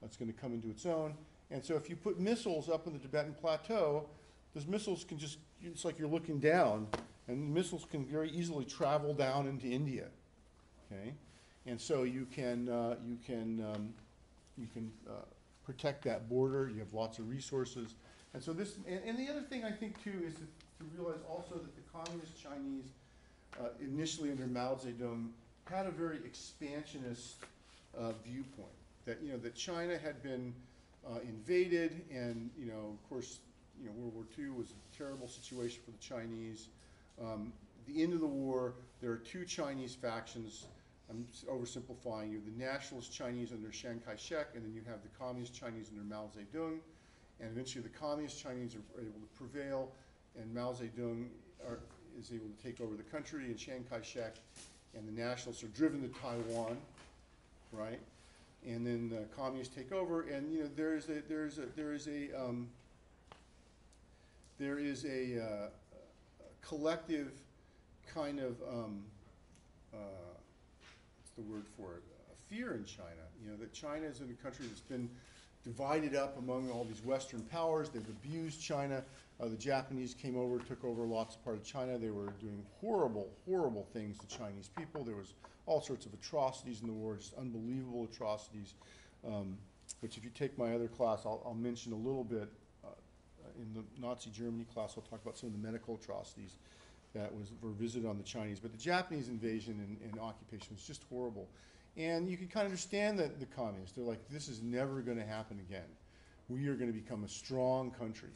That's going to come into its own. And so if you put missiles up in the Tibetan Plateau, those missiles can it's like you're looking down, and missiles can very easily travel down into India, okay? And so you can protect that border. You have lots of resources. And so this, and the other thing I think too is to realize also that the communist Chinese, initially under Mao Zedong, had a very expansionist viewpoint. That that China had been invaded, and of course World War II was a terrible situation for the Chinese. The end of the war, there are two Chinese factions. I'm oversimplifying. You have the nationalist Chinese under Chiang Kai-shek, and then you have the communist Chinese under Mao Zedong. And eventually the communist Chinese are able to prevail, and Mao Zedong is able to take over the country, and Chiang Kai-shek and the nationalists are driven to Taiwan, right? And then the communists take over, and you know there is a collective kind of what's the word for it? Fear in China. You know that China is a country that's been divided up among all these Western powers. They've abused China. The Japanese came over, took over lots of part of China. They were doing horrible, horrible things to Chinese people. There was all sorts of atrocities in the war, just unbelievable atrocities, which if you take my other class, I'll mention a little bit. In the Nazi Germany class, I'll talk about some of the medical atrocities that were visited on the Chinese. But the Japanese invasion and occupation was just horrible. And you can kind of understand that the communists, they're like, this is never going to happen again. We are going to become a strong country.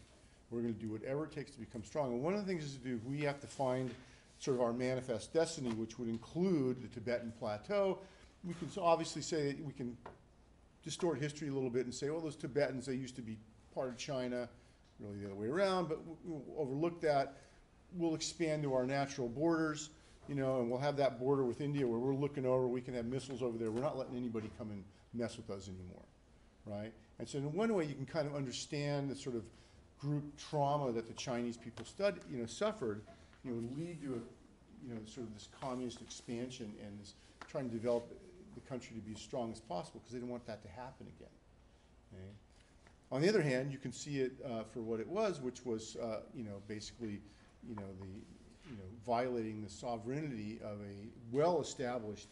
We're going to do whatever it takes to become strong. And one of the things is to do, we have to find sort of our manifest destiny, which would include the Tibetan Plateau. We can obviously say that we can distort history a little bit and say, well, those Tibetans, they used to be part of China, really the other way around, but we'll overlook that. We'll expand to our natural borders, you know, and we'll have that border with India where we're looking over, we can have missiles over there. We're not letting anybody come and mess with us anymore, right? And so in one way you can kind of understand the sort of group trauma that the Chinese people suffered, you know, would lead to a, you know, sort of this communist expansion and this trying to develop the country to be as strong as possible because they didn't want that to happen again. Okay? On the other hand, you can see it for what it was, which was, you know, basically, you know, violating the sovereignty of a well-established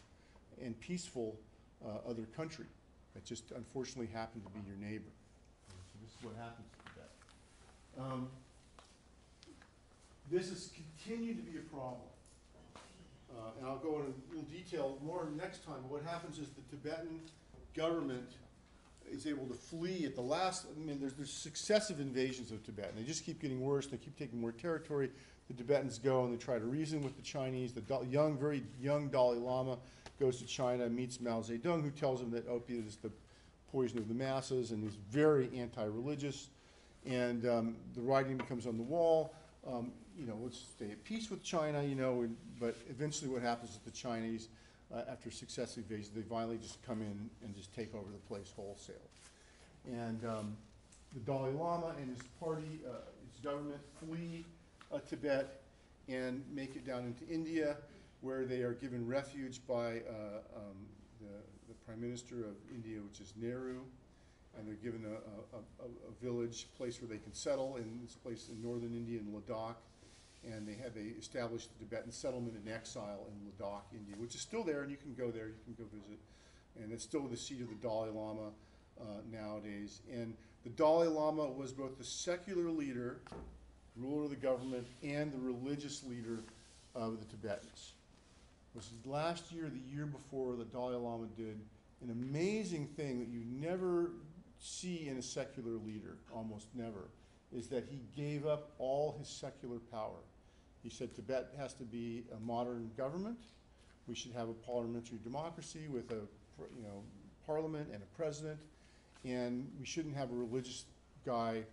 and peaceful other country that just unfortunately happened to be your neighbor. So this is what happens to that. This has continued to be a problem. And I'll go into a little detail more next time, but what happens is the Tibetan government is able to flee at the last, I mean, there's successive invasions of Tibet, and they just keep getting worse, they keep taking more territory. The Tibetans go and they try to reason with the Chinese. The very young Dalai Lama goes to China, meets Mao Zedong, who tells him that opiate is the poison of the masses, and he's very anti-religious. And the writing becomes on the wall. You know, let's stay at peace with China, you know, but eventually what happens is the Chinese, after successive invasions, they finally just come in and just take over the place wholesale. And the Dalai Lama and his party, his government, flee Tibet and make it down into India, where they are given refuge by the Prime Minister of India, which is Nehru, and they're given a village, place where they can settle in this place in northern India in Ladakh. And they established the Tibetan settlement in exile in Ladakh, India, which is still there, and you can go there, you can go visit. And it's still the seat of the Dalai Lama nowadays. And the Dalai Lama was both the secular leader, ruler of the government, and the religious leader of the Tibetans. It was last year, the year before, the Dalai Lama did an amazing thing that you never see in a secular leader, almost never, is that he gave up all his secular power. He said Tibet has to be a modern government. We should have a parliamentary democracy with a parliament and a president, and we shouldn't have a religious guy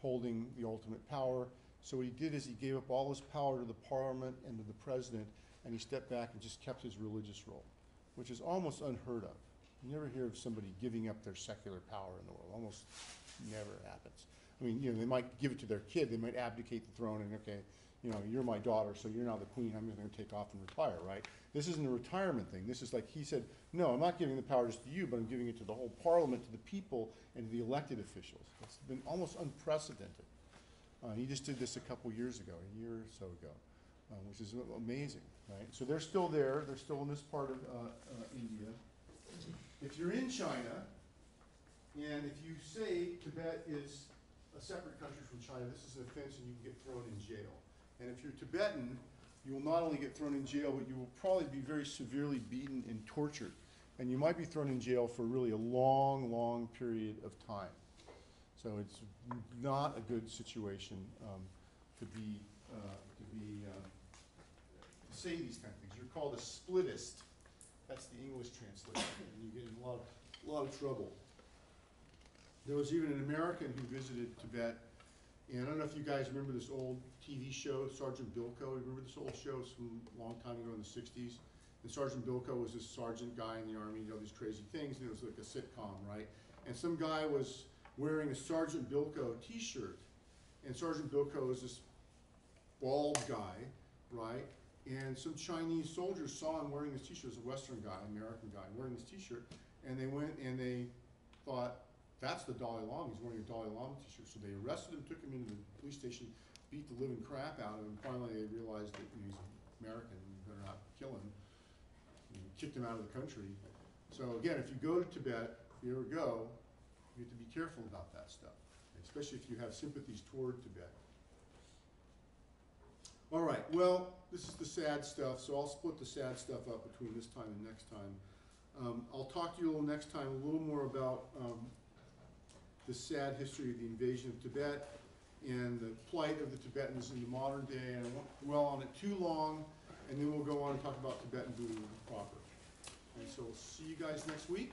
holding the ultimate power. So what he did is he gave up all his power to the parliament and to the president, and he stepped back and just kept his religious role, which is almost unheard of. You never hear of somebody giving up their secular power in the world. Almost never happens. I mean, you know, they might give it to their kid. They might abdicate the throne and, okay, you know, you're my daughter, so you're now the queen. I'm just going to take off and retire, right? This isn't a retirement thing. This is like he said, no, I'm not giving the power just to you, but I'm giving it to the whole parliament, to the people, and to the elected officials. It's been almost unprecedented. He just did this a couple years ago, a year or so ago, which is amazing, right? So they're still there. They're still in this part of India. If you're in China, and if you say Tibet is a separate country from China, this is an offense and you can get thrown in jail. And if you're Tibetan, you will not only get thrown in jail, but you will probably be very severely beaten and tortured. And you might be thrown in jail for really a long, long period of time. So it's not a good situation to say these kind of things. You're called a splittist. That's the English translation, and you get in a lot of trouble. There was even an American who visited Tibet And I don't know if you guys remember this old TV show, Sergeant Bilko. Remember this old show? It's from a long time ago in the 60s. And Sergeant Bilko was this sergeant guy in the army, you know, these crazy things, and it was like a sitcom, right? And some guy was wearing a Sergeant Bilko t-shirt. And Sergeant Bilko is this bald guy, right? And some Chinese soldiers saw him wearing this t-shirt, as a Western guy, American guy, wearing this t-shirt. And they went and they thought, that's the Dalai Lama. He's wearing a Dalai Lama t-shirt. So they arrested him, took him into the police station, beat the living crap out of him. Finally, they realized that, you know, he's American, you better not kill him. And kicked him out of the country. So again, if you go to Tibet, if you ever go, you have to be careful about that stuff, especially if you have sympathies toward Tibet. All right, well, this is the sad stuff, so I'll split the sad stuff up between this time and next time. I'll talk to you a little next time, a little more about the sad history of the invasion of Tibet and the plight of the Tibetans in the modern day, and I won't dwell on it too long, and then we'll go on and talk about Tibetan Buddhism proper. And so we'll see you guys next week.